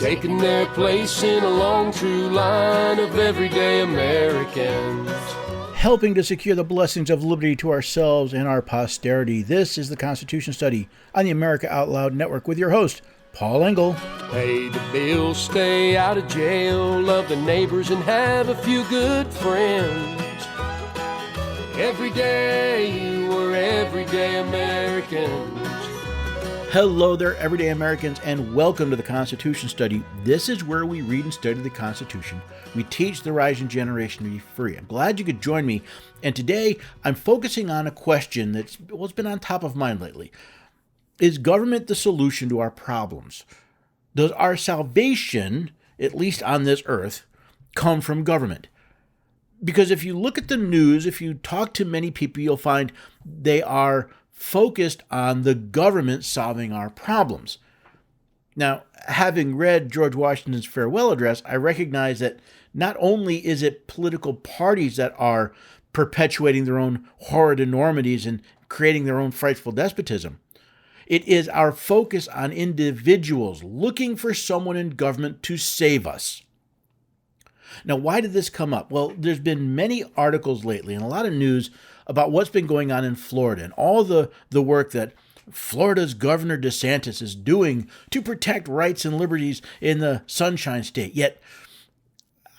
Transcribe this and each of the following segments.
taking their place in a long, true line of everyday Americans. Helping to secure the blessings of liberty to ourselves and our posterity. This is the Constitution Study on the America Out Loud Network with your host, Paul Engel. Pay the bills, stay out of jail, love the neighbors, and have a few good friends. Every day you were everyday Americans. Hello there, everyday Americans, and welcome to the Constitution Study. This is where we read and study the Constitution. We teach the rising generation to be free. I'm glad you could join me, and today I'm focusing on a question that's been on top of mind lately. Is government the solution to our problems? Does our salvation, at least on this earth, come from government? Because if you look at the news, if you talk to many people, you'll find they are focused on the government solving our problems. Now, having read George Washington's farewell address, I recognize that not only is it political parties that are perpetuating their own horrid enormities and creating their own frightful despotism, it is our focus on individuals looking for someone in government to save us. Now, why did this come up? Well, there's been many articles lately and a lot of news about what's been going on in Florida and all the work that Florida's Governor DeSantis is doing to protect rights and liberties in the Sunshine State. Yet,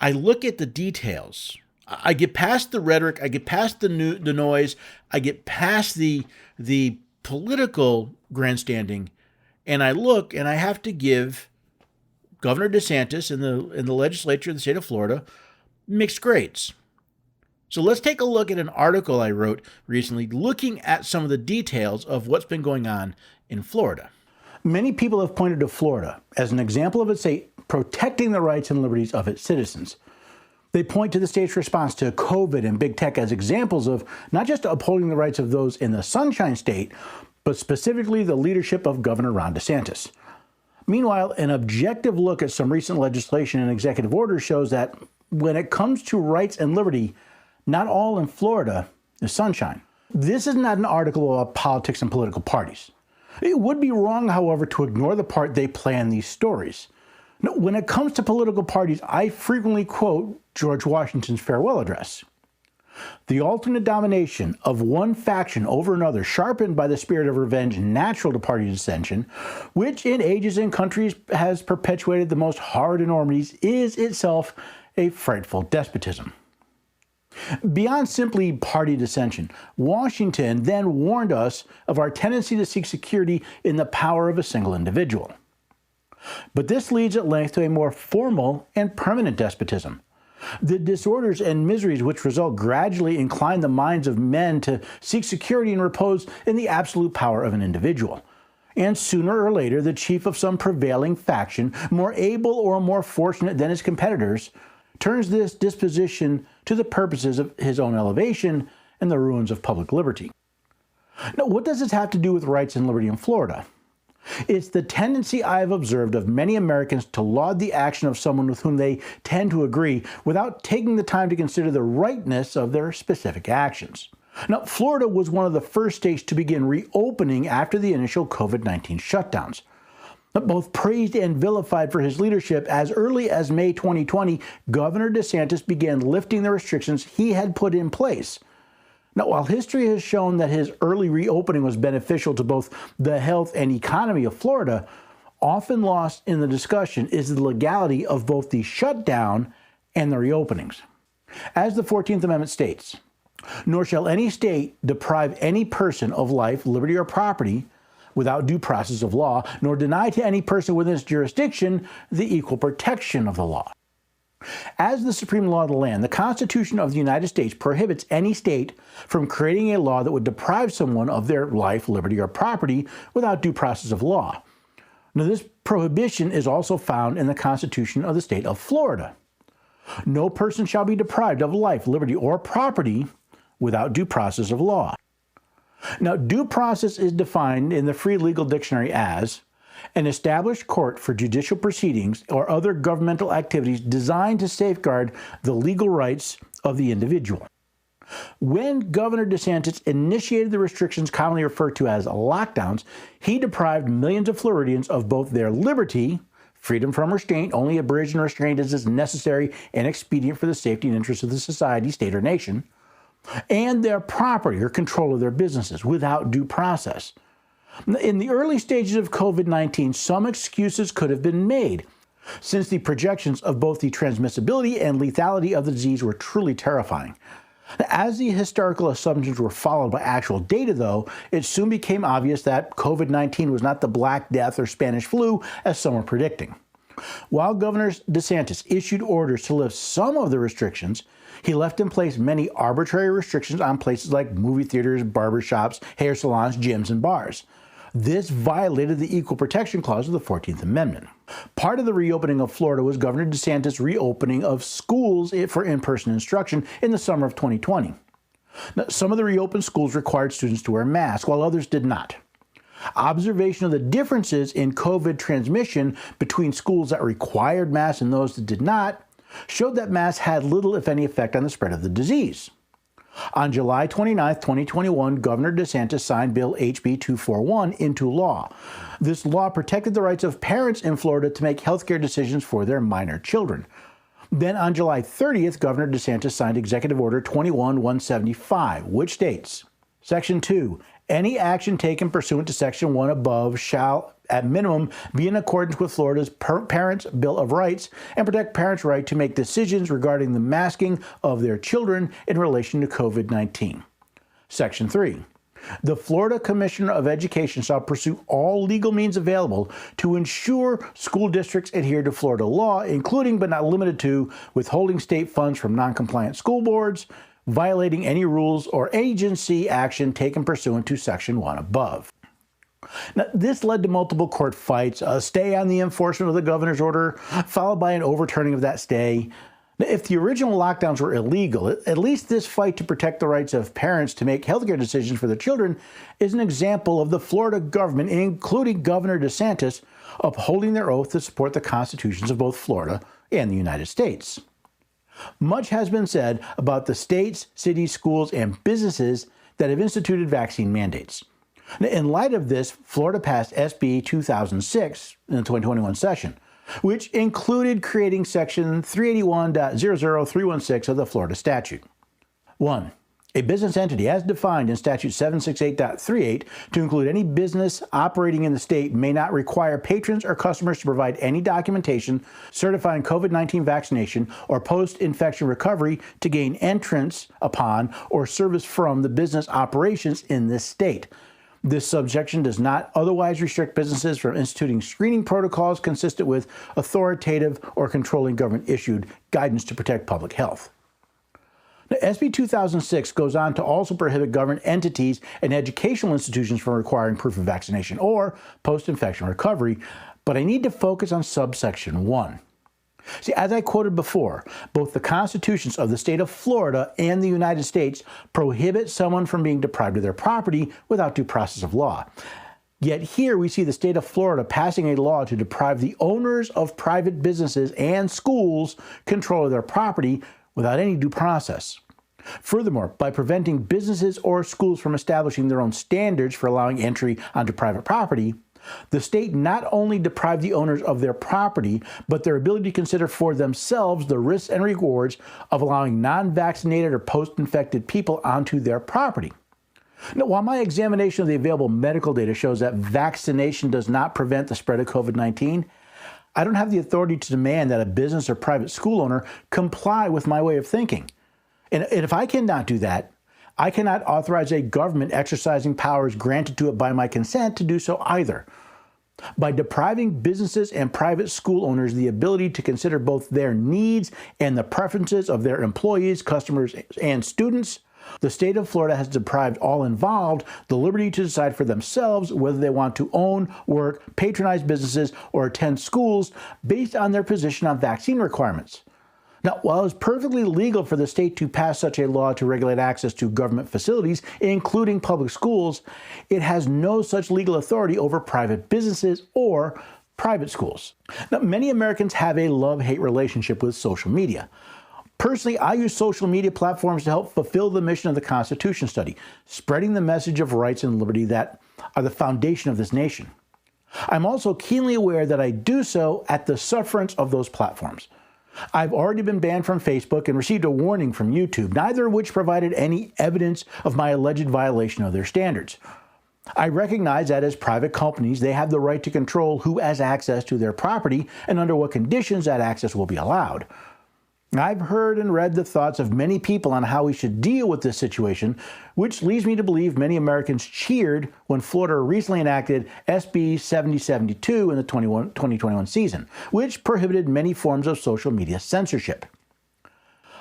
I look at the details. I get past the rhetoric. I get past the noise. I get past the political grandstanding, and I look and I have to give Governor DeSantis in the legislature of the state of Florida mixed grades. So let's take a look at an article I wrote recently looking at some of the details of what's been going on in Florida. Many people have pointed to Florida as an example of a state protecting the rights and liberties of its citizens. They point to the state's response to COVID and big tech as examples of not just upholding the rights of those in the Sunshine State, but specifically the leadership of Governor Ron DeSantis. Meanwhile, an objective look at some recent legislation and executive orders shows that when it comes to rights and liberty, not all in Florida is sunshine. This is not an article about politics and political parties. It would be wrong, however, to ignore the part they play in these stories. Now, when it comes to political parties, I frequently quote George Washington's farewell address. The alternate domination of one faction over another, sharpened by the spirit of revenge natural to party dissension, which in ages and countries has perpetuated the most horrid enormities, is itself a frightful despotism. Beyond simply party dissension, Washington then warned us of our tendency to seek security in the power of a single individual. But this leads at length to a more formal and permanent despotism. The disorders and miseries which result gradually incline the minds of men to seek security and repose in the absolute power of an individual. And sooner or later, the chief of some prevailing faction, more able or more fortunate than his competitors, turns this disposition to the purposes of his own elevation and the ruins of public liberty. Now, what does this have to do with rights and liberty in Florida? It's the tendency I have observed of many Americans to laud the action of someone with whom they tend to agree without taking the time to consider the rightness of their specific actions. Now, Florida was one of the first states to begin reopening after the initial COVID-19 shutdowns. Both praised and vilified for his leadership, as early as May 2020, Governor DeSantis began lifting the restrictions he had put in place. Now, while history has shown that his early reopening was beneficial to both the health and economy of Florida, often lost in the discussion is the legality of both the shutdown and the reopenings. As the 14th Amendment states, nor shall any state deprive any person of life, liberty, or property without due process of law, nor deny to any person within its jurisdiction the equal protection of the law. As the supreme law of the land, the Constitution of the United States prohibits any state from creating a law that would deprive someone of their life, liberty, or property without due process of law. Now, this prohibition is also found in the Constitution of the state of Florida. No person shall be deprived of life, liberty, or property without due process of law. Now, due process is defined in the Free Legal Dictionary as an established court for judicial proceedings or other governmental activities designed to safeguard the legal rights of the individual. When Governor DeSantis initiated the restrictions commonly referred to as lockdowns, he deprived millions of Floridians of both their liberty, freedom from restraint, only abridged and restrained as is necessary and expedient for the safety and interests of the society, state, or nation, and their property or control of their businesses without due process. In the early stages of COVID-19, some excuses could have been made, since the projections of both the transmissibility and lethality of the disease were truly terrifying. As the historical assumptions were followed by actual data, though, it soon became obvious that COVID-19 was not the Black Death or Spanish flu, as some were predicting. While Governor DeSantis issued orders to lift some of the restrictions, he left in place many arbitrary restrictions on places like movie theaters, barbershops, hair salons, gyms, and bars. This violated the Equal Protection Clause of the 14th Amendment. Part of the reopening of Florida was Governor DeSantis' reopening of schools for in-person instruction in the summer of 2020. Now, some of the reopened schools required students to wear masks, while others did not. Observation of the differences in COVID transmission between schools that required masks and those that did not showed that masks had little, if any, effect on the spread of the disease. On July 29, 2021, Governor DeSantis signed Bill HB 241 into law. This law protected the rights of parents in Florida to make healthcare decisions for their minor children. Then on July 30th, Governor DeSantis signed Executive Order 21175, which states, Section 2, any action taken pursuant to Section 1 above shall, at minimum, be in accordance with Florida's Parents' Bill of Rights and protect parents' right to make decisions regarding the masking of their children in relation to COVID-19. Section 3. The Florida Commissioner of Education shall pursue all legal means available to ensure school districts adhere to Florida law, including but not limited to withholding state funds from non-compliant school boards, violating any rules or agency action taken pursuant to Section 1 above. Now, this led to multiple court fights, a stay on the enforcement of the governor's order, followed by an overturning of that stay. Now, if the original lockdowns were illegal, at least this fight to protect the rights of parents to make healthcare decisions for their children is an example of the Florida government, including Governor DeSantis, upholding their oath to support the constitutions of both Florida and the United States. Much has been said about the states, cities, schools, and businesses that have instituted vaccine mandates. In light of this, Florida passed SB 2006 in the 2021 session, which included creating Section 381.00316 of the Florida statute. 1. A business entity, as defined in Statute 768.38, to include any business operating in the state, may not require patrons or customers to provide any documentation certifying COVID-19 vaccination or post-infection recovery to gain entrance upon or service from the business operations in this state. This subsection does not otherwise restrict businesses from instituting screening protocols consistent with authoritative or controlling government-issued guidance to protect public health. Now, SB 2006 goes on to also prohibit government entities and educational institutions from requiring proof of vaccination or post-infection recovery, but I need to focus on subsection 1. See, as I quoted before, both the constitutions of the state of Florida and the United States prohibit someone from being deprived of their property without due process of law. Yet here we see the state of Florida passing a law to deprive the owners of private businesses and schools control of their property without any due process. Furthermore, by preventing businesses or schools from establishing their own standards for allowing entry onto private property, the state not only deprived the owners of their property, but their ability to consider for themselves the risks and rewards of allowing non-vaccinated or post-infected people onto their property. Now, while my examination of the available medical data shows that vaccination does not prevent the spread of COVID-19, I don't have the authority to demand that a business or private school owner comply with my way of thinking. And if I cannot do that, I cannot authorize a government exercising powers granted to it by my consent to do so either. By depriving businesses and private school owners the ability to consider both their needs and the preferences of their employees, customers, and students, the state of Florida has deprived all involved the liberty to decide for themselves whether they want to own, work, patronize businesses, or attend schools based on their position on vaccine requirements. Now, while it's perfectly legal for the state to pass such a law to regulate access to government facilities, including public schools, it has no such legal authority over private businesses or private schools. Now, many Americans have a love-hate relationship with social media. Personally, I use social media platforms to help fulfill the mission of the Constitution Study, spreading the message of rights and liberty that are the foundation of this nation. I'm also keenly aware that I do so at the sufferance of those platforms. I've already been banned from Facebook and received a warning from YouTube, neither of which provided any evidence of my alleged violation of their standards. I recognize that as private companies, they have the right to control who has access to their property and under what conditions that access will be allowed. I've heard and read the thoughts of many people on how we should deal with this situation, which leads me to believe many Americans cheered when Florida recently enacted SB 7072 in the 2021 season, which prohibited many forms of social media censorship.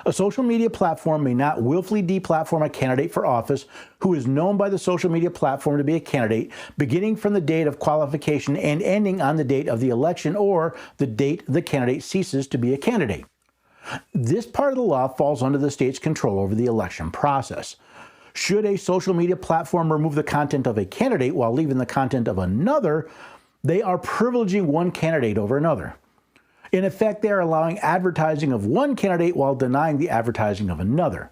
A social media platform may not willfully deplatform a candidate for office who is known by the social media platform to be a candidate, beginning from the date of qualification and ending on the date of the election or the date the candidate ceases to be a candidate. This part of the law falls under the state's control over the election process. Should a social media platform remove the content of a candidate while leaving the content of another, they are privileging one candidate over another. In effect, they are allowing advertising of one candidate while denying the advertising of another.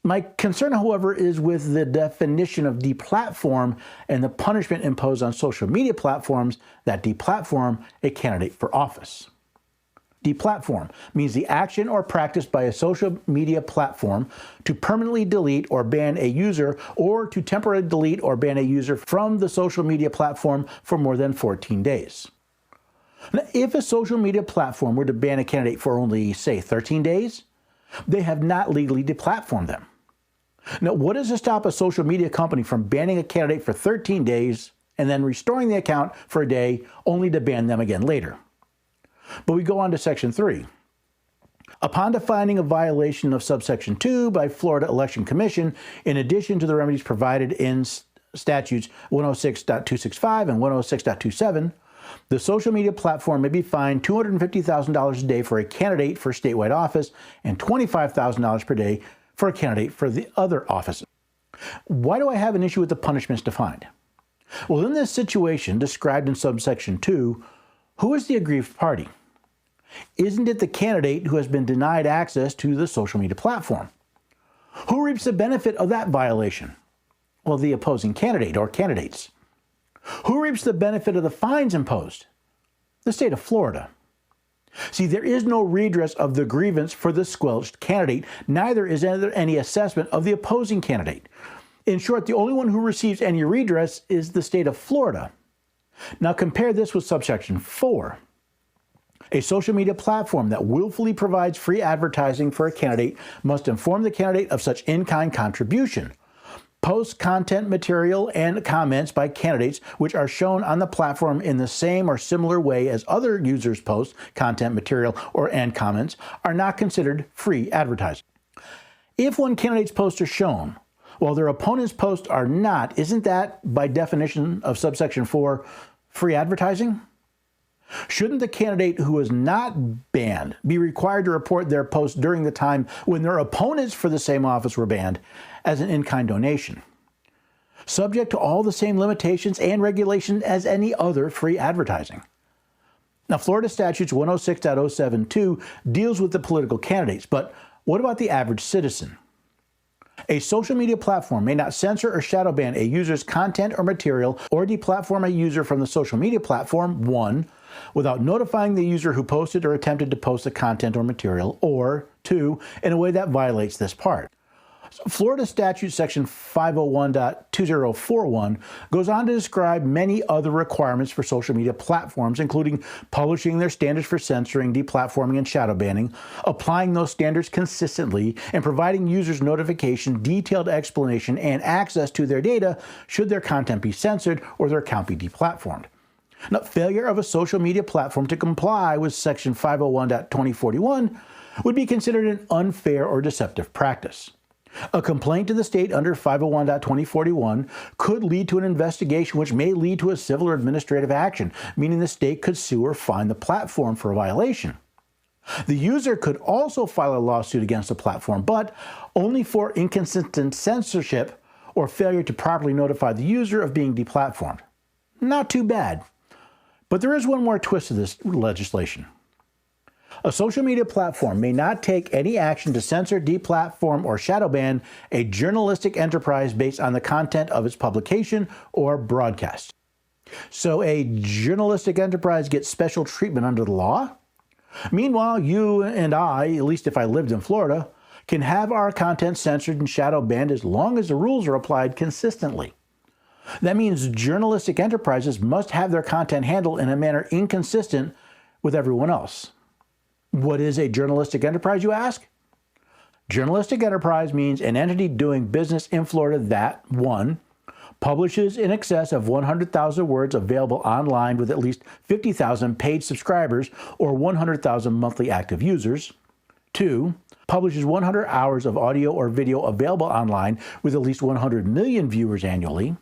My concern, however, is with the definition of deplatform and the punishment imposed on social media platforms that deplatform a candidate for office. Deplatform means the action or practice by a social media platform to permanently delete or ban a user or to temporarily delete or ban a user from the social media platform for more than 14 days. Now, if a social media platform were to ban a candidate for only, say, 13 days, they have not legally deplatformed them. Now, what is to stop a social media company from banning a candidate for 13 days and then restoring the account for a day only to ban them again later? But we go on to Section 3. Upon the finding of violation of subsection 2 by Florida Election Commission, in addition to the remedies provided in statutes 106.265 and 106.27, the social media platform may be fined $250,000 a day for a candidate for statewide office and $25,000 per day for a candidate for the other offices. Why do I have an issue with the punishments defined? Well, in this situation described in subsection 2, who is the aggrieved party? Isn't it the candidate who has been denied access to the social media platform? Who reaps the benefit of that violation? Well, the opposing candidate or candidates. Who reaps the benefit of the fines imposed? The state of Florida. See, there is no redress of the grievance for the squelched candidate, neither is there any assessment of the opposing candidate. In short, the only one who receives any redress is the state of Florida. Now compare this with subsection 4. A social media platform that willfully provides free advertising for a candidate must inform the candidate of such in-kind contribution. Post content material and comments by candidates which are shown on the platform in the same or similar way as other users' post content material and comments are not considered free advertising. If one candidate's posts are shown, while their opponent's posts are not, isn't that, by definition of subsection 4, free advertising? Shouldn't the candidate who is not banned be required to report their post during the time when their opponents for the same office were banned as an in-kind donation, subject to all the same limitations and regulations as any other free advertising? Now, Florida statutes 106.072 deals with the political candidates, but what about the average citizen? A social media platform may not censor or shadow ban a user's content or material or deplatform a user from the social media platform, 1, without notifying the user who posted or attempted to post the content or material, or 2, in a way that violates this part. Florida statute section 501.2041 goes on to describe many other requirements for social media platforms, including publishing their standards for censoring, deplatforming, and shadow banning, applying those standards consistently, and providing users notification, detailed explanation, and access to their data should their content be censored or their account be deplatformed. Now, failure of a social media platform to comply with section 501.2041 would be considered an unfair or deceptive practice. A complaint to the state under 501.2041 could lead to an investigation which may lead to a civil or administrative action, meaning the state could sue or fine the platform for a violation. The user could also file a lawsuit against the platform, but only for inconsistent censorship or failure to properly notify the user of being deplatformed. Not too bad. But there is one more twist to this legislation. A social media platform may not take any action to censor, deplatform, or shadow ban a journalistic enterprise based on the content of its publication or broadcast. So a journalistic enterprise gets special treatment under the law? Meanwhile, you and I, at least if I lived in Florida, can have our content censored and shadow banned as long as the rules are applied consistently. That means journalistic enterprises must have their content handled in a manner inconsistent with everyone else. What is a journalistic enterprise, you ask? Journalistic enterprise means an entity doing business in Florida that, 1, publishes in excess of 100,000 words available online with at least 50,000 paid subscribers or 100,000 monthly active users. 2, publishes 100 hours of audio or video available online with at least 100 million viewers annually.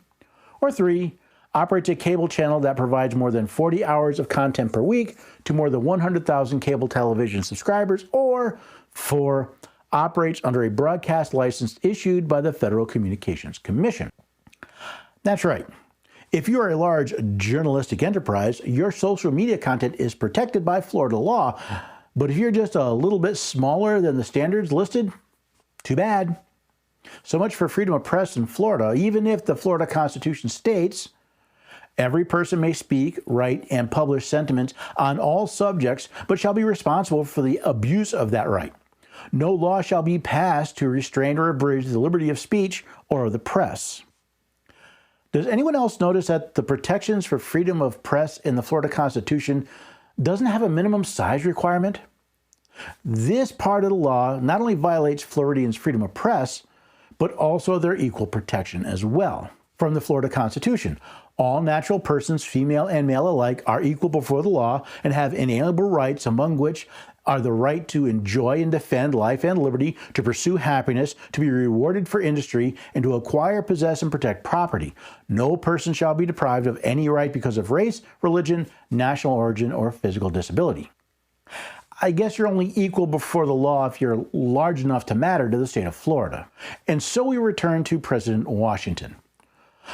Or 3, operates a cable channel that provides more than 40 hours of content per week to more than 100,000 cable television subscribers. Or 4, operates under a broadcast license issued by the Federal Communications Commission. That's right. If you are a large journalistic enterprise, your social media content is protected by Florida law. But if you're just a little bit smaller than the standards listed, too bad. So much for freedom of press in Florida. Even if the Florida Constitution states, every person may speak, write, and publish sentiments on all subjects, but shall be responsible for the abuse of that right. No law shall be passed to restrain or abridge the liberty of speech or of the press. Does anyone else notice that the protections for freedom of press in the Florida Constitution doesn't have a minimum size requirement? This part of the law not only violates Floridians' freedom of press, but also their equal protection as well. From the Florida Constitution, all natural persons, female and male alike, are equal before the law and have inalienable rights, among which are the right to enjoy and defend life and liberty, to pursue happiness, to be rewarded for industry, and to acquire, possess, and protect property. No person shall be deprived of any right because of race, religion, national origin, or physical disability. I guess you're only equal before the law if you're large enough to matter to the state of Florida. And so we return to President Washington.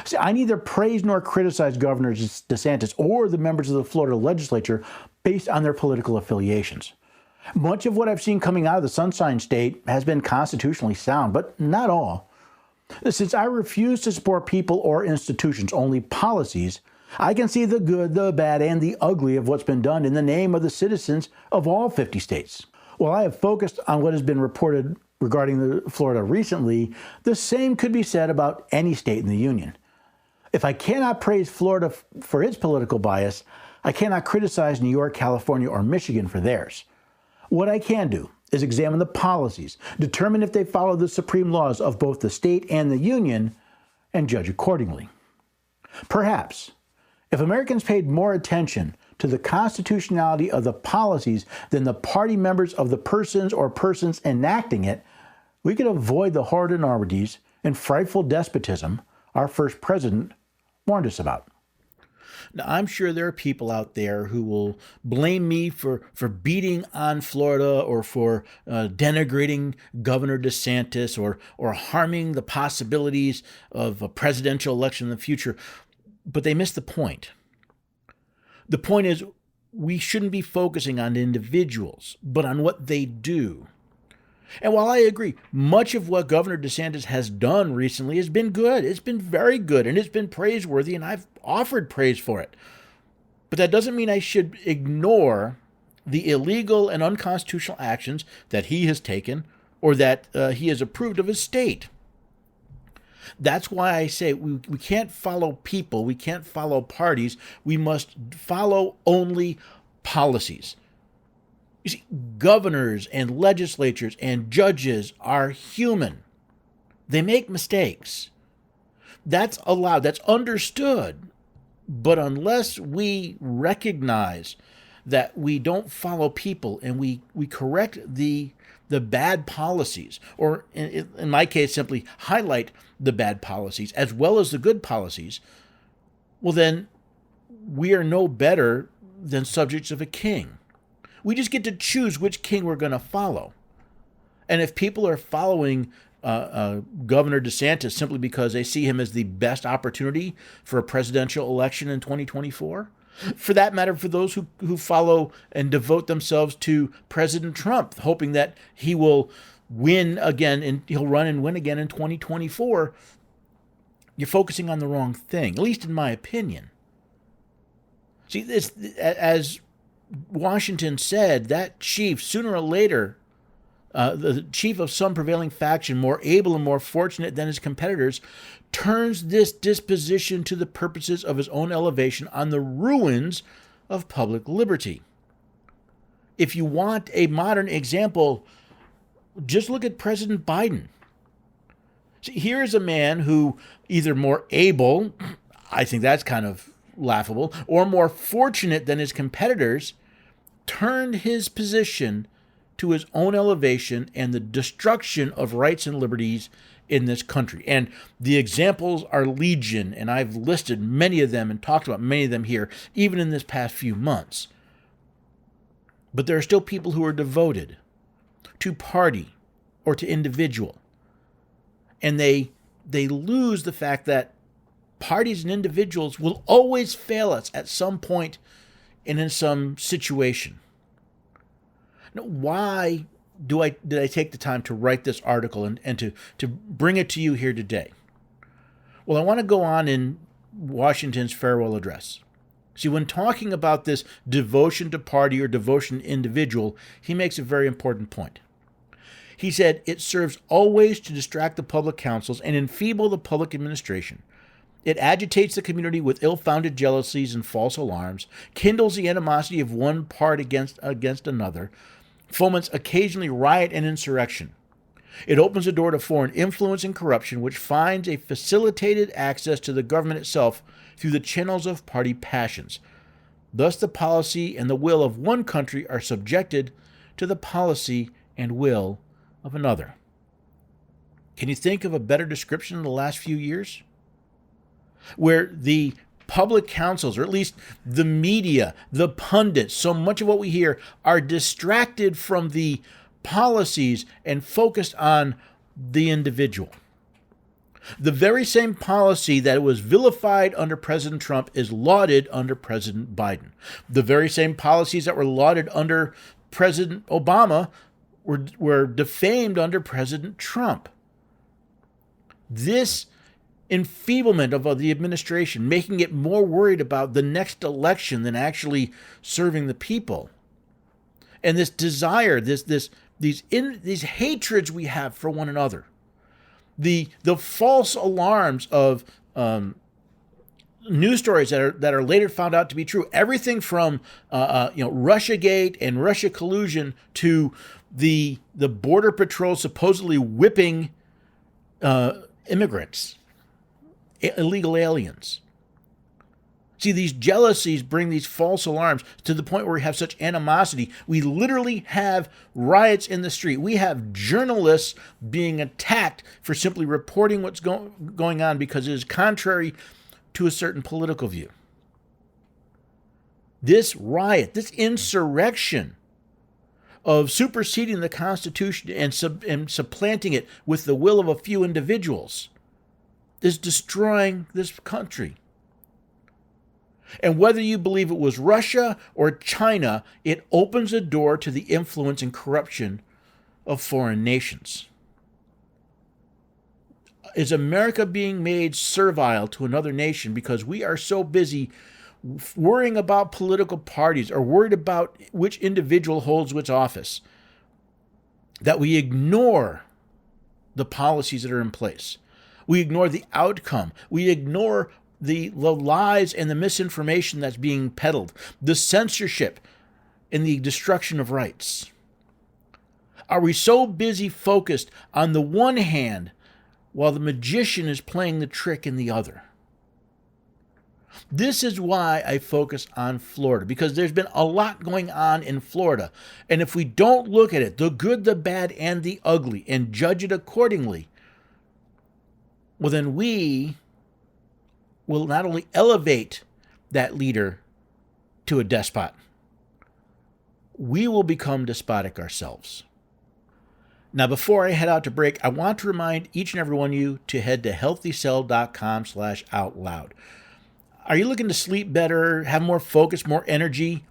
See, I neither praise nor criticize Governor DeSantis or the members of the Florida legislature based on their political affiliations. Much of what I've seen coming out of the Sunshine State has been constitutionally sound, but not all. Since I refuse to support people or institutions, only policies, I can see the good, the bad, and the ugly of what's been done in the name of the citizens of all 50 states. While I have focused on what has been reported regarding Florida recently, the same could be said about any state in the Union. If I cannot praise Florida for its political bias, I cannot criticize New York, California, or Michigan for theirs. What I can do is examine the policies, determine if they follow the supreme laws of both the state and the union, and judge accordingly. Perhaps, if Americans paid more attention to the constitutionality of the policies than the party members of the persons or persons enacting it, we could avoid the horrid enormities and frightful despotism our first president warned us about. Now, I'm sure there are people out there who will blame me for beating on Florida or for denigrating Governor DeSantis or harming the possibilities of a presidential election in the future, but they miss the point. The point is, we shouldn't be focusing on individuals, but on what they do. And while I agree, much of what Governor DeSantis has done recently has been good. It's been very good, and it's been praiseworthy, and I've offered praise for it. But that doesn't mean I should ignore the illegal and unconstitutional actions that he has taken or that he has approved of his state. That's why I say we can't follow people, we can't follow parties, we must follow only policies. You see, governors and legislatures and judges are human. They make mistakes. That's allowed, that's understood. But unless we recognize that we don't follow people and we correct the bad policies, or in my case, simply highlight the bad policies as well as the good policies, well then we are no better than subjects of a king. We just get to choose which king we're going to follow. And if people are following Governor DeSantis simply because they see him as the best opportunity for a presidential election in 2024, for that matter, for those who follow and devote themselves to President Trump, hoping that he will win again and he'll run and win again in 2024, you're focusing on the wrong thing, at least in my opinion. See, this, as Washington said, that chief, sooner or later, the chief of some prevailing faction, more able and more fortunate than his competitors, turns this disposition to the purposes of his own elevation on the ruins of public liberty. If you want a modern example, just look at President Biden. See, here is a man who either more able, I think that's kind of laughable, or more fortunate than his competitors, turned his position to his own elevation and the destruction of rights and liberties in this country. And the examples are legion, and I've listed many of them and talked about many of them here, even in this past few months. But there are still people who are devoted to party or to individual. And they lose the fact that parties and individuals will always fail us at some point and in some situation. Now, why did I take the time to write this article and to bring it to you here today? Well, I want to go on in Washington's farewell address. See, when talking about this devotion to party or devotion to individual, he makes a very important point. He said, it serves always to distract the public councils and enfeeble the public administration. It agitates the community with ill-founded jealousies and false alarms, kindles the animosity of one part against another, foments occasionally riot and insurrection. It opens the door to foreign influence and corruption, which finds a facilitated access to the government itself through the channels of party passions. Thus, the policy and the will of one country are subjected to the policy and will of another. Can you think of a better description in the last few years? Where the public councils, or at least the media, the pundits, so much of what we hear are distracted from the policies and focused on the individual. The very same policy that was vilified under President Trump is lauded under President Biden. The very same policies that were lauded under President Obama were defamed under President Trump. This enfeeblement of the administration, making it more worried about the next election than actually serving the people. And this desire, these hatreds we have for one another, the false alarms of news stories that are later found out to be true, everything from Russiagate and Russia collusion to the Border Patrol supposedly whipping immigrants, illegal aliens. See, these jealousies bring these false alarms to the point where we have such animosity. We literally have riots in the street. We have journalists being attacked for simply reporting what's going on because it is contrary to a certain political view. This riot, this insurrection of superseding the Constitution and supplanting it with the will of a few individuals is destroying this country. And whether you believe it was Russia or China, it opens a door to the influence and corruption of foreign nations. Is America being made servile to another nation because we are so busy worrying about political parties or worried about which individual holds which office that we ignore the policies that are in place? We ignore the outcome. We ignore the lies and the misinformation that's being peddled, the censorship and the destruction of rights. Are we so busy focused on the one hand while the magician is playing the trick in the other? This is why I focus on Florida, because there's been a lot going on in Florida. And if we don't look at it, the good, the bad, and the ugly, and judge it accordingly, well, then we will not only elevate that leader to a despot, we will become despotic ourselves. Now, before I head out to break, I want to remind each and every one of you to head to healthycell.com/outloud. Are you looking to sleep better, have more focus, more energy?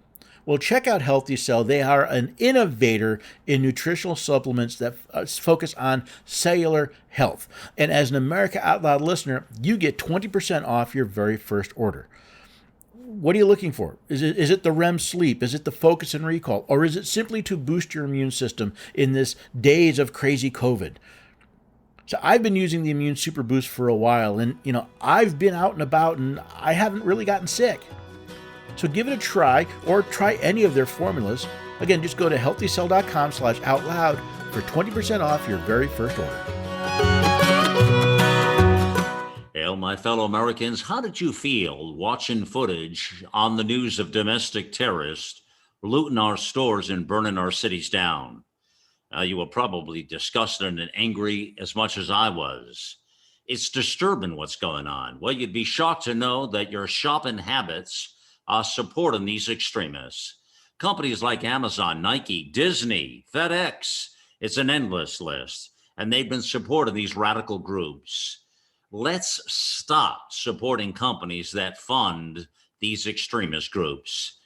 Well, check out Healthy Cell. They are an innovator in nutritional supplements that focus on cellular health. And as an America Out Loud listener, you get 20% off your very first order. what are you looking for? Is it the REM sleep? Is it the focus and recall? Or is it simply to boost your immune system in this days of crazy COVID? So I've been using the Immune Super Boost for a while, and I've been out and about and I haven't really gotten sick. So give it a try, or try any of their formulas. Again, just go to healthycell.com/outloud for 20% off your very first order. Well, my fellow Americans, how did you feel watching footage on the news of domestic terrorists looting our stores and burning our cities down? You were probably disgusted and angry as much as I was. It's disturbing what's going on. Well, you'd be shocked to know that your shopping habits are supporting these extremists. Companies like Amazon, Nike, Disney, FedEx, it's an endless list, and they've been supporting these radical groups. Let's stop supporting companies that fund these extremist groups.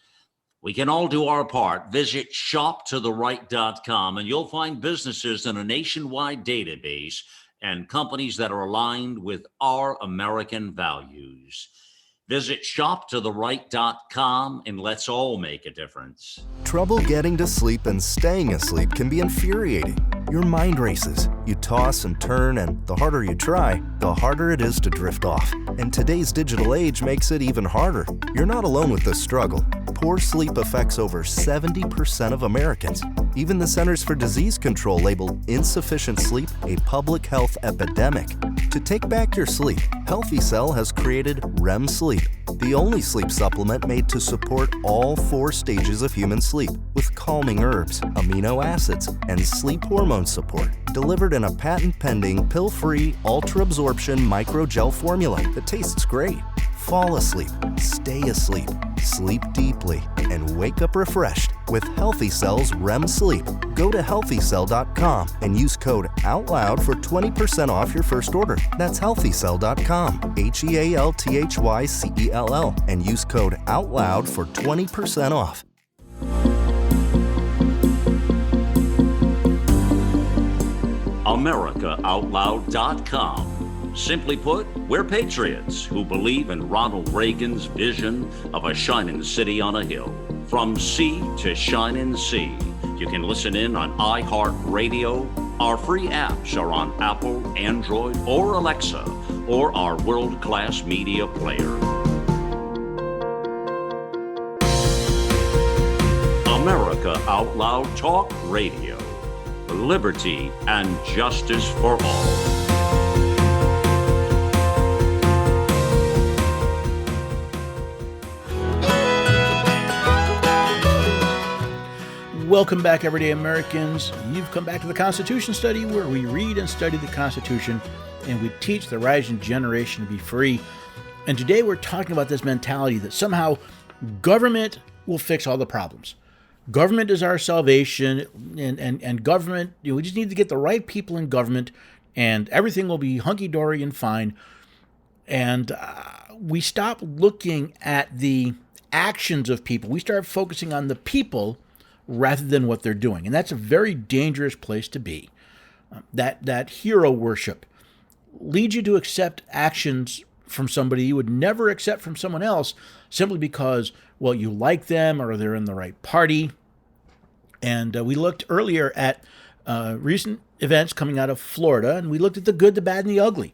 We can all do our part. Visit shoptotheright.com and you'll find businesses in a nationwide database and companies that are aligned with our American values. Visit shoptotheright.com and let's all make a difference. Trouble getting to sleep and staying asleep can be infuriating. Your mind races. You toss and turn, and the harder you try, the harder it is to drift off. And today's digital age makes it even harder. You're not alone with this struggle. Poor sleep affects over 70% of Americans. Even the Centers for Disease Control labeled insufficient sleep a public health epidemic. To take back your sleep, Healthy Cell has created REM Sleep, the only sleep supplement made to support all 4 stages of human sleep, with calming herbs, amino acids, and sleep hormone support, delivered in a patent-pending, pill-free, ultra-absorption microgel formula that tastes great. Fall asleep, stay asleep, sleep deeply, and wake up refreshed with Healthy Cell's REM Sleep. Go to healthycell.com and use code OUTLOUD for 20% off your first order. That's healthycell.com, healthycell, and use code OUTLOUD for 20% off. AmericaOutloud.com. Simply put, we're patriots who believe in Ronald Reagan's vision of a shining city on a hill. From sea to shining sea. You can listen in on iHeartRadio. Our free apps are on Apple, Android, or Alexa, or our world-class media player. America Out Loud Talk Radio. Liberty and justice for all. Welcome back, everyday Americans. You've come back to the Constitution Study, where we read and study the Constitution, and we teach the rising generation to be free. And today we're talking about this mentality that somehow government will fix all the problems. Government is our salvation, and government, we just need to get the right people in government, and everything will be hunky-dory and fine. And we stop looking at the actions of people. We start focusing on the people rather than what they're doing. And that's a very dangerous place to be. That hero worship leads you to accept actions from somebody you would never accept from someone else, simply because, well, you like them or they're in the right party. And we looked earlier at recent events coming out of Florida, and we looked at the good, the bad, and the ugly.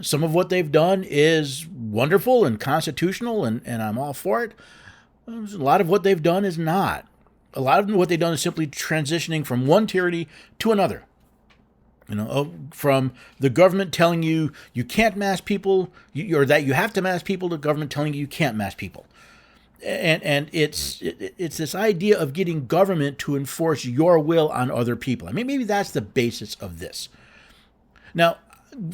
Some of what they've done is wonderful and constitutional, and I'm all for it. A lot of what they've done is not. A lot of what they've done is simply transitioning from one tyranny to another. From the government telling you you can't mass people, or that you have to mass people, to government telling you can't mass people. And it's this idea of getting government to enforce your will on other people. I mean, maybe that's the basis of this. Now,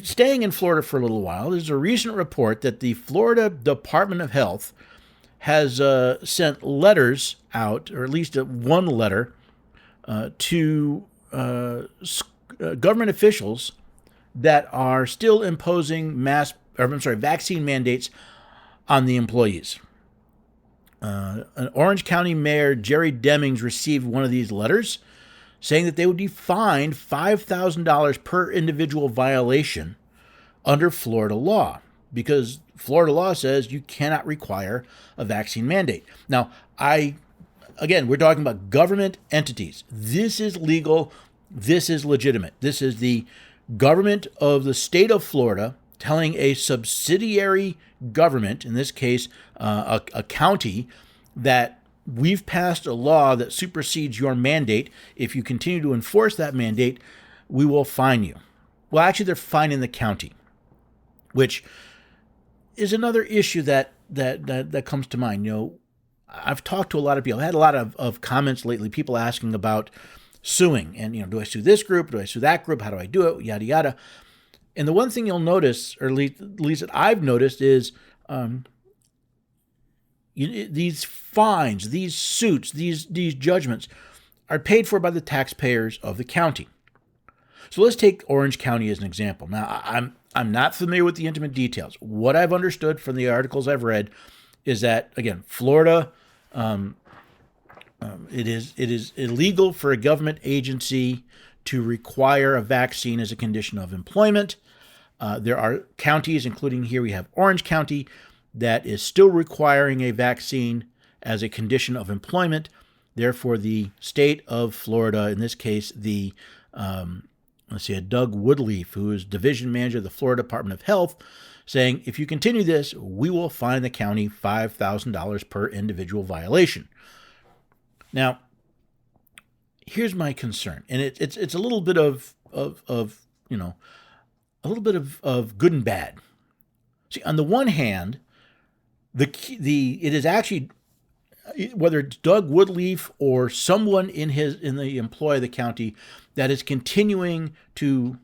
staying in Florida for a little while, there's a recent report that the Florida Department of Health has sent letters out, or at least one letter, to government officials that are still imposing vaccine mandates on the employees. An Orange County Mayor, Jerry Demings, received one of these letters saying that they would be fined $5,000 per individual violation under Florida law. because Florida law says you cannot require a vaccine mandate. Now, again, we're talking about government entities. This is legal. This is legitimate. This is the government of the state of Florida telling a subsidiary government, in this case, a county, that we've passed a law that supersedes your mandate. If you continue to enforce that mandate, we will fine you. Well, actually, they're fining the county, which is another issue that comes to mind. You know, I've talked to a lot of people. I had a lot of comments lately, people asking about suing. And, you know, do I sue this group? Do I sue that group? How do I do it? Yada, yada. And the one thing you'll notice, or at least that I've noticed, is these fines, these suits, these judgments are paid for by the taxpayers of the county. So let's take Orange County as an example. Now, I'm not familiar with the intimate details. What I've understood from the articles I've read is that, again, Florida, it is illegal for a government agency to require a vaccine as a condition of employment. There are counties, including here we have Orange County, that is still requiring a vaccine as a condition of employment. Therefore, the state of Florida, in this case, Doug Woodleaf, who is division manager of the Florida Department of Health, saying, if you continue this, we will fine the county $5,000 per individual violation. Now, here's my concern, and it's a little bit of good and bad. See, on the one hand, it is actually, whether it's Doug Woodleaf or someone in the employ of the county that is continuing to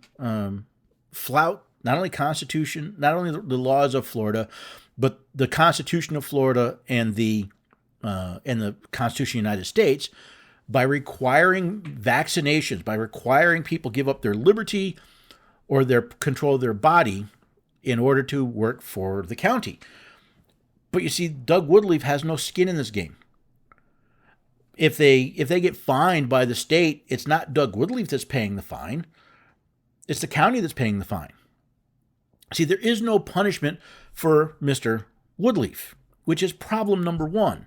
flout not only Constitution, not only the laws of Florida, but the Constitution of Florida and the Constitution of the United States, by requiring vaccinations, by requiring people give up their liberty or their control of their body in order to work for the county. But you see, Doug Woodleaf has no skin in this game. If they get fined by the state, it's not Doug Woodleaf that's paying the fine. It's the county that's paying the fine. See, there is no punishment for Mr. Woodleaf, which is problem number one.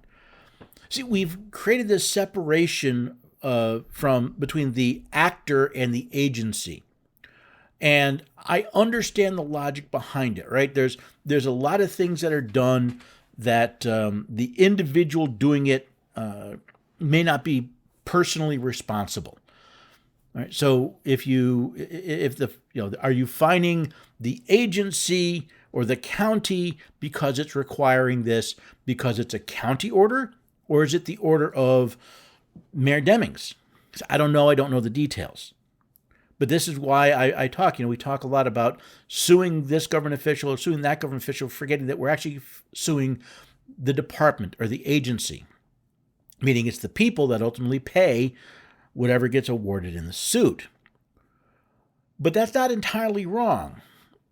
See, we've created this separation between the actor and the agency. And I understand the logic behind it, right? There's a lot of things that are done that the individual doing it may not be personally responsible. All right. So are you fining the agency or the county because it's requiring this because it's a county order, or is it the order of Mayor Demings? I don't know. I don't know the details. But this is why I talk. We talk a lot about suing this government official or suing that government official, forgetting that we're actually suing the department or the agency, meaning it's the people that ultimately pay whatever gets awarded in the suit. But that's not entirely wrong.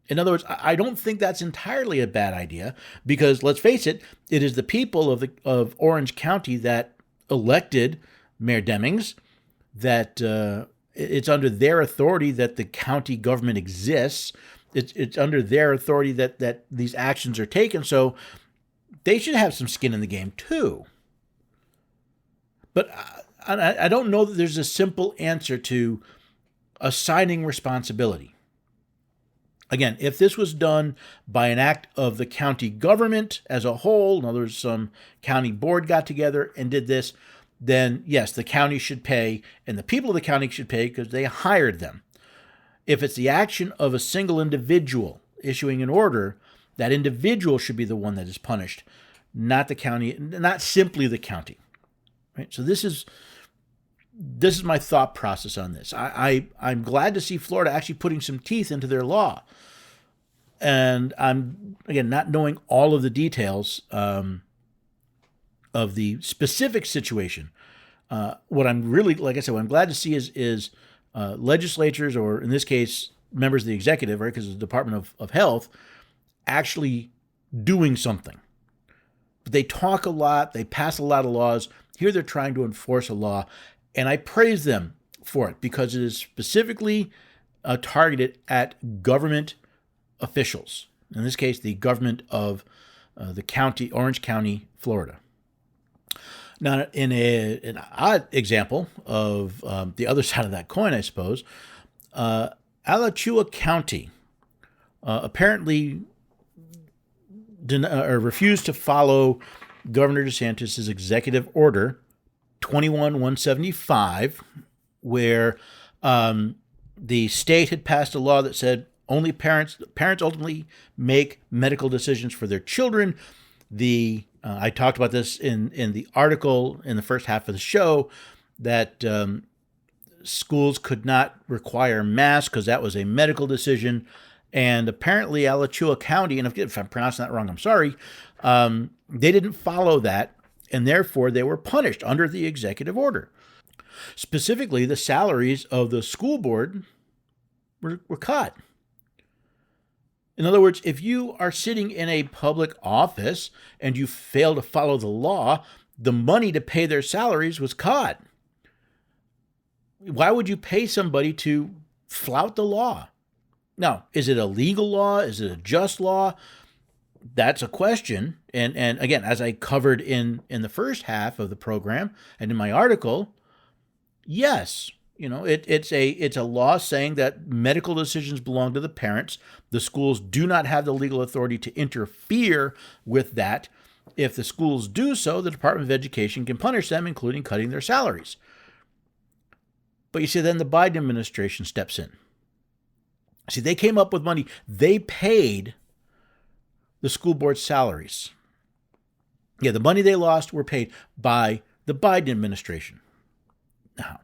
In other words, I don't think that's entirely a bad idea, because let's face it, it is the people of Orange County that elected Mayor Demings, that it's under their authority that the county government exists. It's under their authority that these actions are taken. So they should have some skin in the game too. But I don't know that there's a simple answer to assigning responsibility. Again, if this was done by an act of the county government as a whole, in other words, some county board got together and did this, then yes, the county should pay, and the people of the county should pay because they hired them. If it's the action of a single individual issuing an order, that individual should be the one that is punished, not the county, not simply the county. Right? So this is my thought process on this. I'm glad to see Florida actually putting some teeth into their law. And I'm, again, not knowing all of the details of the specific situation. What I'm really, like I said, what I'm glad to see is legislatures, or in this case, members of the executive, right, because it's the Department of Health, actually doing something. But they talk a lot, they pass a lot of laws. Here they're trying to enforce a law, and I praise them for it because it is specifically targeted at government officials, In this case, the government of the county, Orange County, Florida. Now, in an odd example of the other side of that coin, I suppose, Alachua County apparently refused to follow Governor DeSantis' executive order 21175, where the state had passed a law that said only parents ultimately make medical decisions for their children. I talked about this in the article in the first half of the show, that schools could not require masks because that was a medical decision. And apparently Alachua County, and if I'm pronouncing that wrong, I'm sorry, they didn't follow that, and therefore they were punished under the executive order. Specifically, the salaries of the school board were cut. In other words, if you are sitting in a public office and you fail to follow the law, the money to pay their salaries was cut. Why would you pay somebody to flout the law? Now, is it a legal law? Is it a just law? That's a question. And again, as I covered in the first half of the program and in my article, yes, it's a law saying that medical decisions belong to the parents. The schools do not have the legal authority to interfere with that. If the schools do so, the Department of Education can punish them, including cutting their salaries. But you see, then the Biden administration steps in. See, they came up with money. They paid the school board salaries. Yeah, the money they lost were paid by the Biden administration. Now,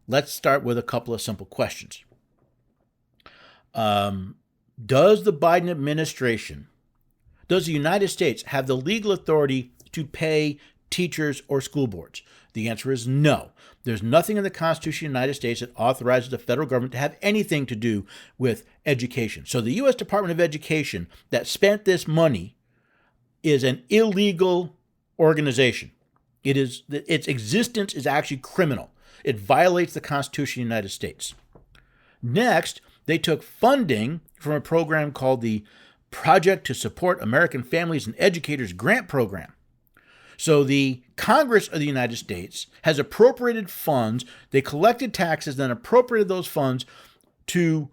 let's start with a couple of simple questions. Does the Biden administration, does the United States have the legal authority to pay teachers or school boards? The answer is no. There's nothing in the Constitution of the United States that authorizes the federal government to have anything to do with education. So the U.S. Department of Education that spent this money is an illegal organization. Its existence is actually criminal. It violates the Constitution of the United States. Next, they took funding from a program called the Project to Support American Families and Educators Grant Program. So the Congress of the United States has appropriated funds. They collected taxes, then appropriated those funds to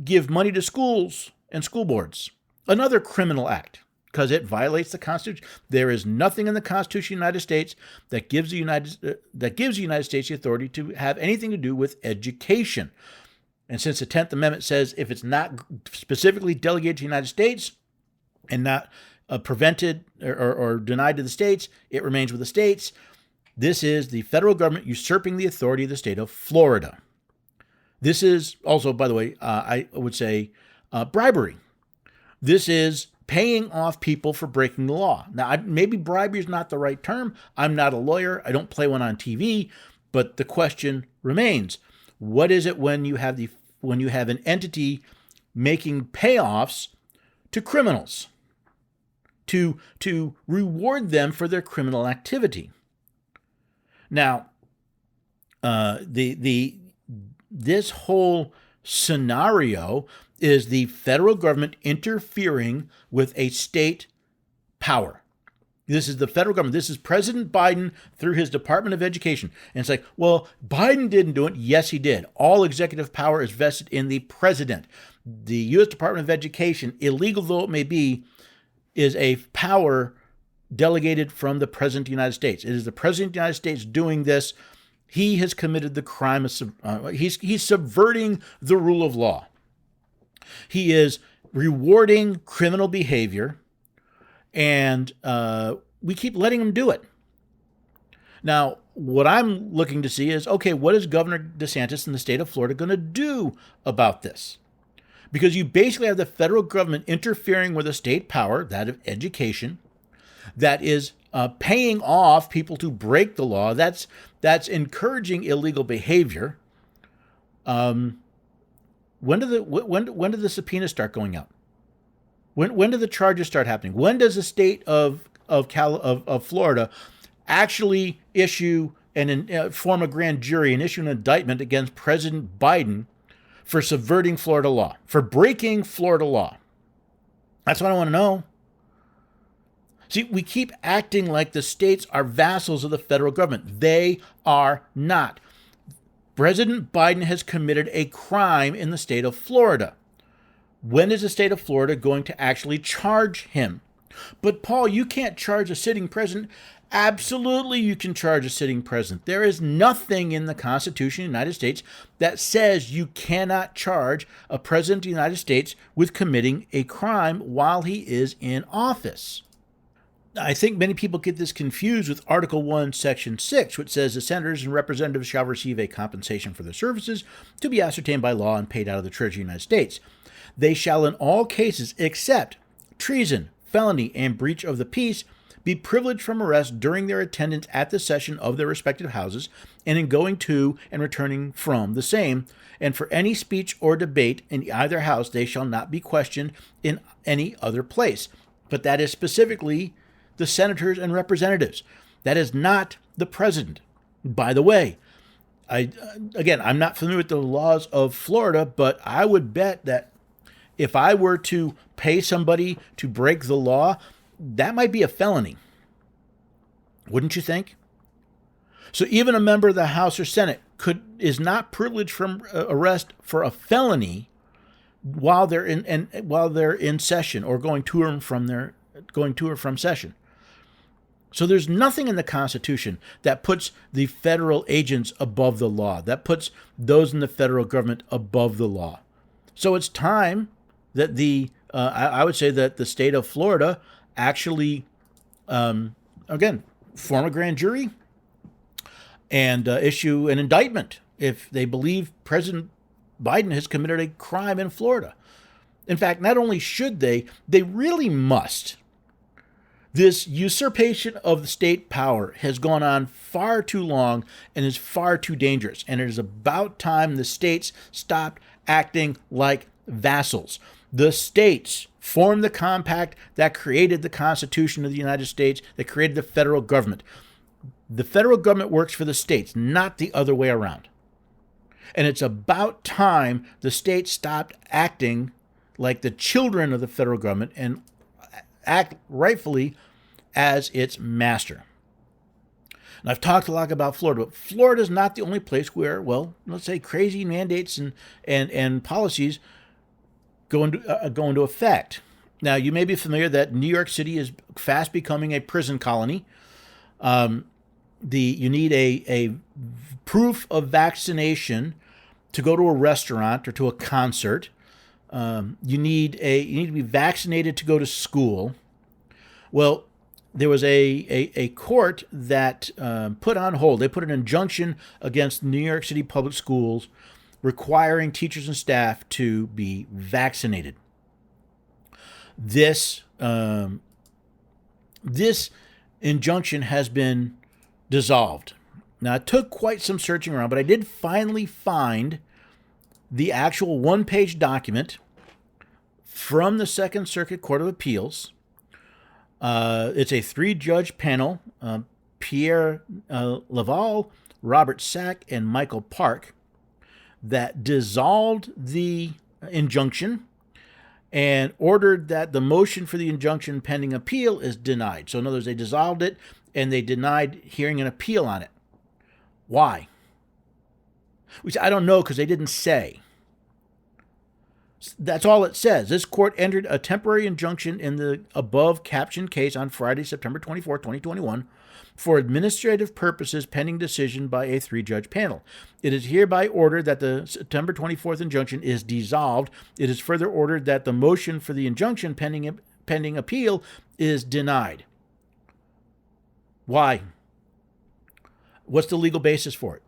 give money to schools and school boards. Another criminal act, because it violates the Constitution. There is nothing in the Constitution of the United States that gives the United States the authority to have anything to do with education. And since the 10th Amendment says if it's not specifically delegated to the United States and not prevented or denied to the states, it remains with the states. This is the federal government usurping the authority of the state of Florida. This is also, by the way, I would say bribery. This is paying off people for breaking the law. Now, maybe bribery is not the right term. I'm not a lawyer. I don't play one on TV. But the question remains: what is it when you have an entity making payoffs to criminals to reward them for their criminal activity? Now, this whole scenario is the federal government interfering with a state power. This is the federal government. This is President Biden through his Department of Education. And it's like, well, Biden didn't do it. Yes, he did. All executive power is vested in the president. The U.S. Department of Education, illegal though it may be, is a power delegated from the President of the United States. It is the President of the United States doing this. He has committed the crime of he's subverting the rule of law. He is rewarding criminal behavior, and we keep letting him do it. Now, what I'm looking to see is, okay, what is Governor DeSantis in the state of Florida going to do about this? Because you basically have the federal government interfering with a state power, that of education, that is paying off people to break the law. That's encouraging illegal behavior. When do the subpoenas start going out? When do the charges start happening? When does the state of Florida actually issue and form a grand jury and issue an indictment against President Biden for subverting Florida law, for breaking Florida law? That's what I want to know. See, we keep acting like the states are vassals of the federal government. They are not. President Biden has committed a crime in the state of Florida. When is the state of Florida going to actually charge him? But Paul, you can't charge a sitting president. Absolutely, you can charge a sitting president. There is nothing in the Constitution of the United States that says you cannot charge a president of the United States with committing a crime while he is in office. I think many people get this confused with Article 1, Section 6, which says the senators and representatives shall receive a compensation for their services to be ascertained by law and paid out of the Treasury of the United States. They shall in all cases except treason, felony, and breach of the peace be privileged from arrest during their attendance at the session of their respective houses and in going to and returning from the same. And for any speech or debate in either house, they shall not be questioned in any other place. But that is specifically the senators and representatives. That is not the president. By the way, I'm not familiar with the laws of Florida, but I would bet that if I were to pay somebody to break the law, that might be a felony. Wouldn't you think? So even a member of the House or Senate is not privileged from arrest for a felony while they're in session or going to or from session. So there's nothing in the Constitution that puts the federal agents above the law, that puts those in the federal government above the law. So it's time that I would say that the state of Florida actually, form a grand jury and issue an indictment if they believe President Biden has committed a crime in Florida. In fact, not only should they really must. This usurpation of the state power has gone on far too long and is far too dangerous. And it is about time the states stopped acting like vassals. The states formed the compact that created the Constitution of the United States, that created the federal government. The federal government works for the states, not the other way around. And it's about time the states stopped acting like the children of the federal government and act rightfully as its master. And I've talked a lot about Florida, but Florida is not the only place where, let's say crazy mandates and policies go into effect. Now, you may be familiar that New York City is fast becoming a prison colony. You need a proof of vaccination to go to a restaurant or to a concert. You need to be vaccinated to go to school. Well, there was a court that put on hold. They put an injunction against New York City public schools requiring teachers and staff to be vaccinated. This injunction has been dissolved. Now, it took quite some searching around, but I did finally find the actual one-page document from the Second Circuit Court of Appeals. It's a 3-judge panel, Pierre Laval, Robert Sack, and Michael Park, that dissolved the injunction and ordered that the motion for the injunction pending appeal is denied. So in other words, they dissolved it and they denied hearing an appeal on it. Why? Which I don't know because they didn't say. That's all it says. This court entered a temporary injunction in the above captioned case on Friday, September 24, 2021, for administrative purposes pending decision by a 3-judge panel. It is hereby ordered that the September 24th injunction is dissolved. It is further ordered that the motion for the injunction pending appeal is denied. Why? What's the legal basis for it?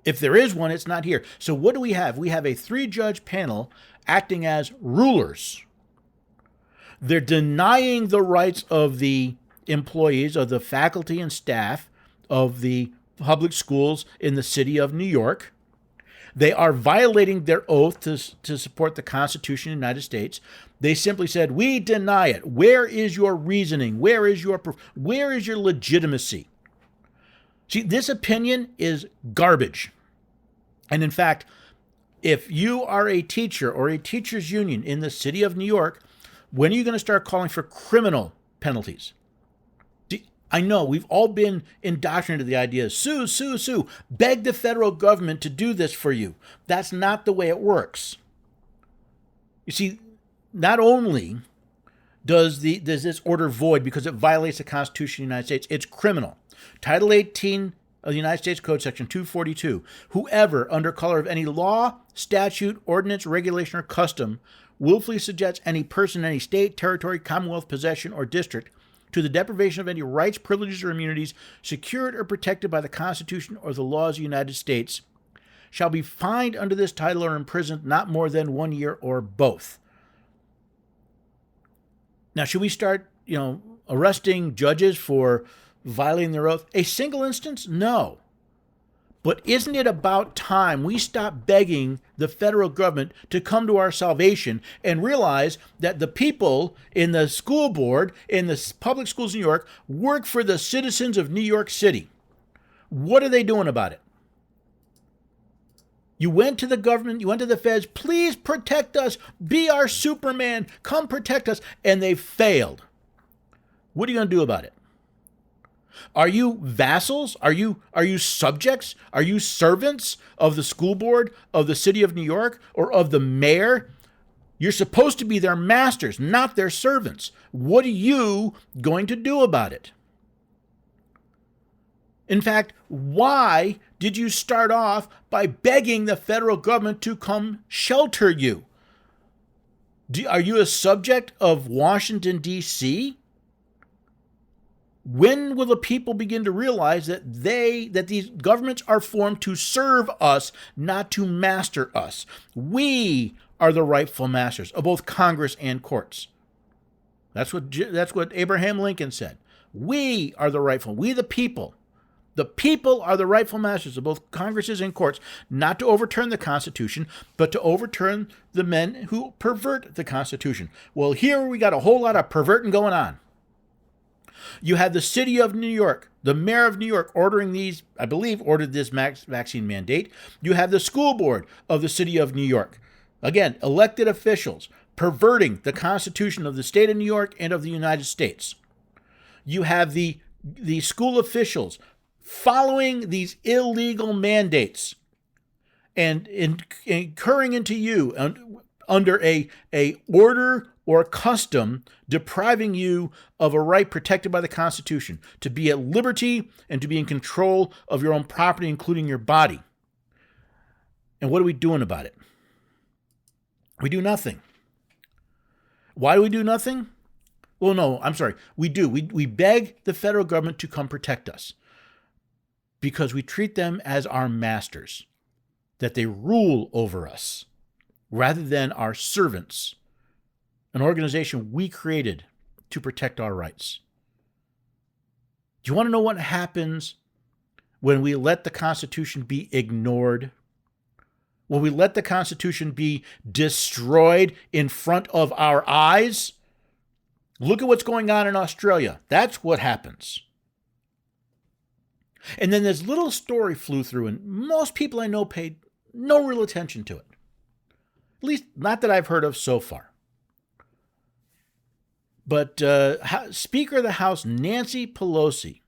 If there is one, it's not here. So what do we have? We have a 3-judge panel acting as rulers. They're denying the rights of the employees, of the faculty and staff of the public schools in the city of New York. They are violating their oath to support the Constitution of the United States. They simply said, we deny it. Where is your reasoning? Where is your proof? Where is your legitimacy? See, this opinion is garbage. And in fact, if you are a teacher or a teachers union in the city of New York, When are you going to start calling for criminal penalties? I know we've all been indoctrinated to the idea, sue, sue, sue, beg the federal government to do this for you. That's not the way it works. You see, not only does this order void because it violates the Constitution of the United States, it's criminal. Title 18 of the United States Code, Section 242, whoever, under color of any law, statute, ordinance, regulation, or custom, willfully subjects any person in any state, territory, commonwealth, possession, or district to the deprivation of any rights, privileges, or immunities secured or protected by the Constitution or the laws of the United States shall be fined under this title or imprisoned not more than 1 year or both. Now, should we start, arresting judges for violating their oath? A single instance? No. But isn't it about time we stop begging the federal government to come to our salvation and realize that the people in the school board, in the public schools in New York, work for the citizens of New York City? What are they doing about it? You went to the government, you went to the feds, please protect us, be our Superman, come protect us, and they failed. What are you going to do about it? Are you vassals? Are you subjects? Are you servants of the school board, of the city of New York, or of the mayor? You're supposed to be their masters, not their servants. What are you going to do about it? In fact, why did you start off by begging the federal government to come shelter you? Are you a subject of Washington, D.C.? When will the people begin to realize that these governments are formed to serve us, not to master us? We are the rightful masters of both Congress and courts. That's what Abraham Lincoln said. We are the rightful, we the people. The people are the rightful masters of both Congresses and courts, not to overturn the Constitution, but to overturn the men who pervert the Constitution. Well, here we got a whole lot of perverting going on. You have the city of New York, the mayor of New York ordered this vaccine mandate. You have the school board of the city of New York. Again, elected officials perverting the Constitution of the state of New York and of the United States. You have the school officials following these illegal mandates and incurring into you under a order or custom depriving you of a right protected by the Constitution to be at liberty and to be in control of your own property, including your body. And what are we doing about it? We do nothing. Why do we do nothing? Well, no, I'm sorry. We do. We beg the federal government to come protect us because we treat them as our masters, that they rule over us rather than our servants, an organization we created to protect our rights. Do you want to know what happens when we let the Constitution be ignored? When we let the Constitution be destroyed in front of our eyes? Look at what's going on in Australia. That's what happens. And then this little story flew through, and most people I know paid no real attention to it. At least not that I've heard of so far. But Speaker of the House Nancy Pelosi,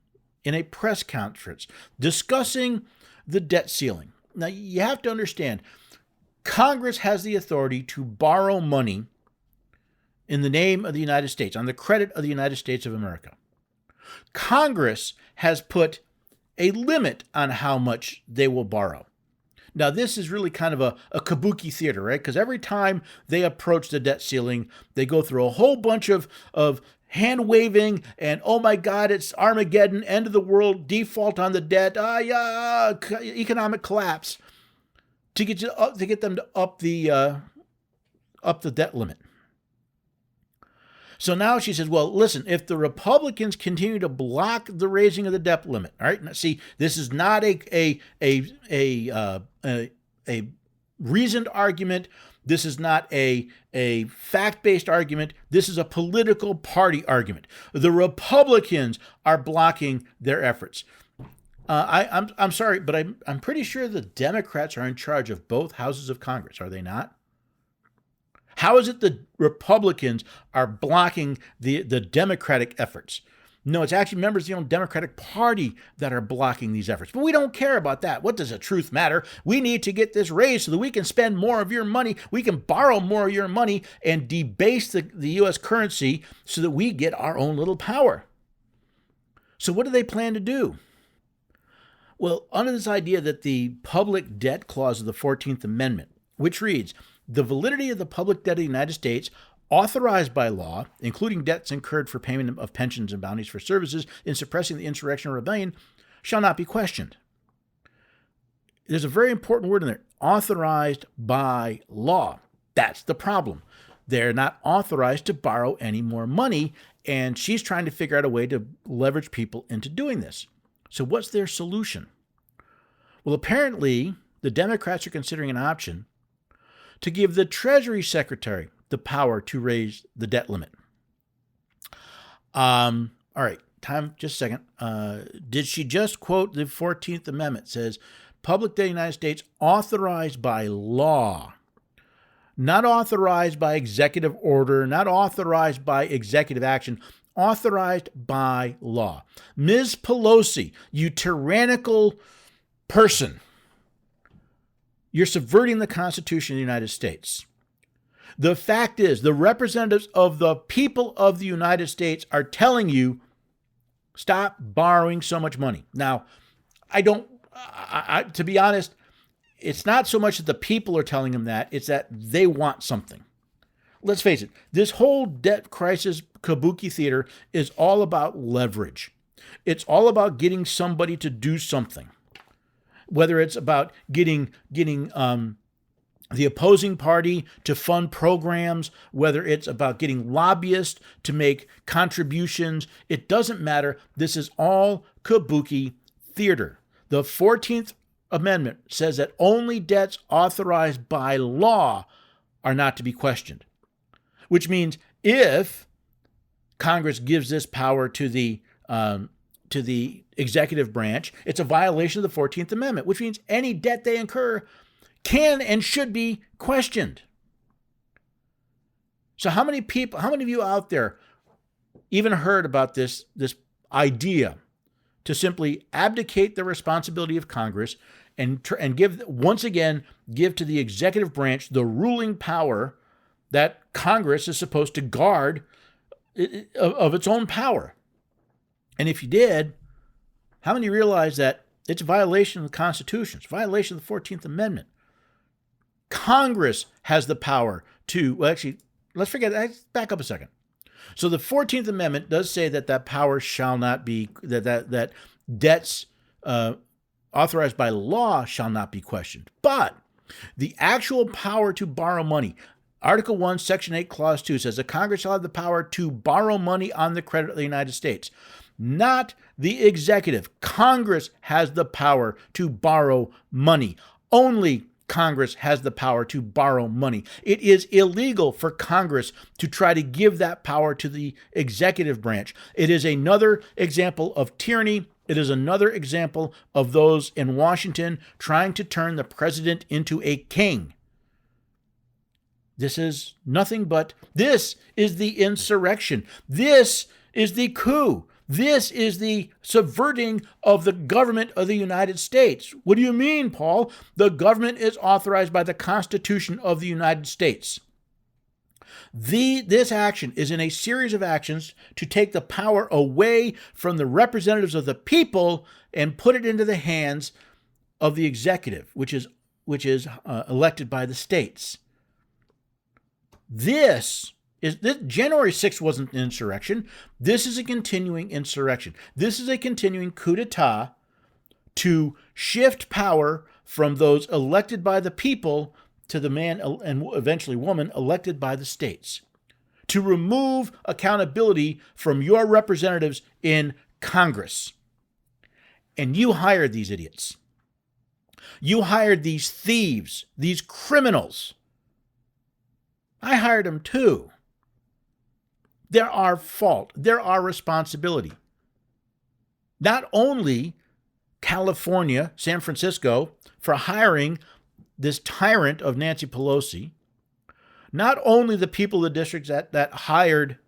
in a press conference discussing the debt ceiling. Now, you have to understand, Congress has the authority to borrow money in the name of the United States, on the credit of the United States of America. Congress has put a limit on how much they will borrow. Now, this is really kind of a kabuki theater, right? Because every time they approach the debt ceiling, they go through a whole bunch of hand waving and, oh my God, it's Armageddon, end of the world, default on the debt, economic collapse, to get them to up the debt limit. So now she says, well, listen, if the Republicans continue to block the raising of the debt limit, all right, now, see, this is not a reasoned argument. This is not a fact-based argument. This is a political party argument. The Republicans are blocking their efforts. I'm sorry, but I'm pretty sure the Democrats are in charge of both houses of Congress, are they not? How is it the Republicans are blocking the Democratic efforts? No, it's actually members of the own Democratic Party that are blocking these efforts. But we don't care about that. What does the truth matter? We need to get this raised so that we can spend more of your money. We can borrow more of your money and debase the U.S. currency so that we get our own little power. So what do they plan to do? Well, under this idea that the public debt clause of the 14th Amendment, which reads, the validity of the public debt of the United States authorized by law, including debts incurred for payment of pensions and bounties for services in suppressing the insurrection or rebellion, shall not be questioned. There's a very important word in there, authorized by law. That's the problem. They're not authorized to borrow any more money, and she's trying to figure out a way to leverage people into doing this. So what's their solution? Well, apparently, the Democrats are considering an option to give the Treasury Secretary the power to raise the debt limit. All right, just a second. Did she just quote the 14th Amendment? It says, public debt of the United States authorized by law, not authorized by executive order, not authorized by executive action, authorized by law. Ms. Pelosi, you tyrannical person, you're subverting the Constitution of the United States. The fact is, the representatives of the people of the United States are telling you, stop borrowing so much money. Now, to be honest, it's not so much that the people are telling them that, it's that they want something. Let's face it, this whole debt crisis kabuki theater is all about leverage. It's all about getting somebody to do something. Whether it's about getting the opposing party to fund programs, whether it's about getting lobbyists to make contributions, it doesn't matter. This is all kabuki theater. The 14th Amendment says that only debts authorized by law are not to be questioned, which means if Congress gives this power to the executive branch, it's a violation of the 14th Amendment, which means any debt they incur can and should be questioned. So how many of you out there even heard about this idea to simply abdicate the responsibility of Congress and give to the executive branch the ruling power that Congress is supposed to guard of its own power? And if you did, how many realize that it's a violation of the Constitution? It's a violation of the 14th Amendment. Congress has the power to, well, actually, let's forget that. Back up a second. So the 14th Amendment does say that power shall not be, that debts authorized by law shall not be questioned. But the actual power to borrow money, Article 1, Section 8, Clause 2 says that Congress shall have the power to borrow money on the credit of the United States. Not the executive. Congress has the power to borrow money. Only Congress has the power to borrow money. It is illegal for Congress to try to give that power to the executive branch. It is another example of tyranny. It is another example of those in Washington trying to turn the president into a king. This is nothing but, this is the insurrection. This is the coup. This is the subverting of the government of the United States. What do you mean, Paul? The government is authorized by the Constitution of the United States. This action is in a series of actions to take the power away from the representatives of the people and put it into the hands of the executive, which is elected by the states. This January 6th wasn't an insurrection. This is a continuing insurrection. This is a continuing coup d'etat to shift power from those elected by the people to the man and eventually woman elected by the states, to remove accountability from your representatives in Congress. And you hired these idiots. You hired these thieves, these criminals. I hired them too. They're our fault. They're our responsibility. Not only California, San Francisco, for hiring this tyrant of Nancy Pelosi, Not only the people in the districts that hired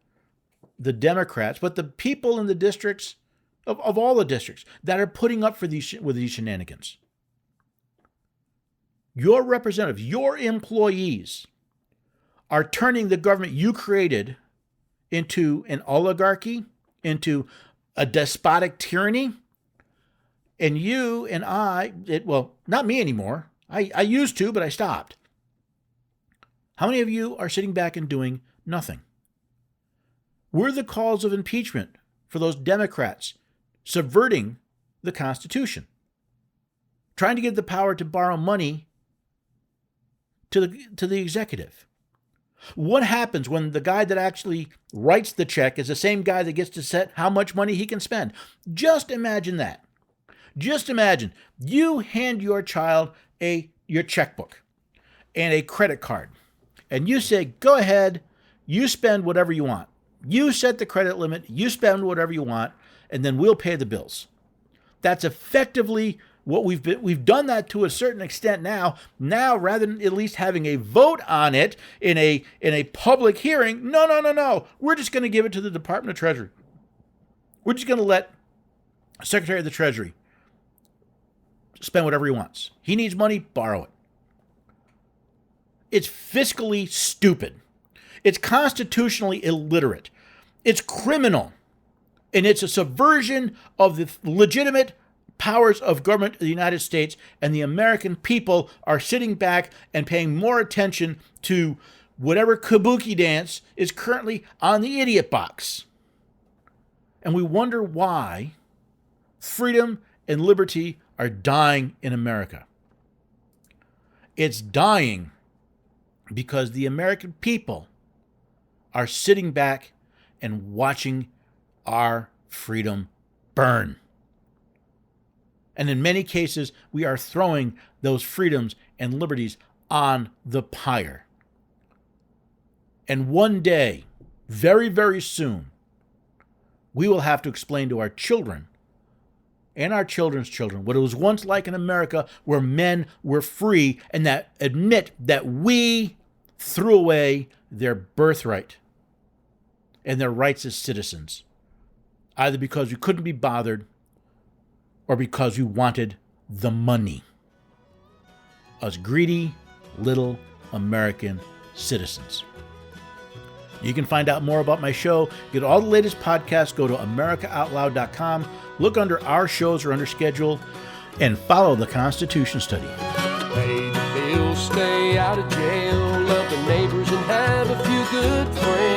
the Democrats, but the people in the districts of all the districts that are putting up with these shenanigans. Your representatives, your employees are turning the government you created into an oligarchy, into a despotic tyranny. And you and not me anymore. I used to, but I stopped. How many of you are sitting back and doing nothing? We're the cause of impeachment for those Democrats subverting the Constitution, trying to get the power to borrow money to the executive. What happens when the guy that actually writes the check is the same guy that gets to set how much money he can spend? Just imagine that. Just imagine you hand your child your checkbook and a credit card, and you say, go ahead, you spend whatever you want. You set the credit limit, you spend whatever you want, and then we'll pay the bills. That's effectively what we've done that to a certain extent now. Now, rather than at least having a vote on it in a public hearing, no. We're just going to give it to the Department of Treasury. We're just going to let Secretary of the Treasury spend whatever he wants. He needs money, borrow it. It's fiscally stupid. It's constitutionally illiterate. It's criminal. And it's a subversion of the legitimate powers of government of the United States, and the American people are sitting back and paying more attention to whatever kabuki dance is currently on the idiot box. And we wonder why freedom and liberty are dying in America. It's dying because the American people are sitting back and watching our freedom burn. And in many cases, we are throwing those freedoms and liberties on the pyre. And one day, very, very soon, we will have to explain to our children and our children's children what it was once like in America, where men were free and that admit that we threw away their birthright and their rights as citizens, either because we couldn't be bothered or because we wanted the money. Us greedy little American citizens. You can find out more about my show, get all the latest podcasts, go to www.wwwamericaoutloudcomp79525, look under our shows or under schedule, and follow the Constitution Study. Pay the bills, stay out of jail, love the neighbors, and have a few good friends.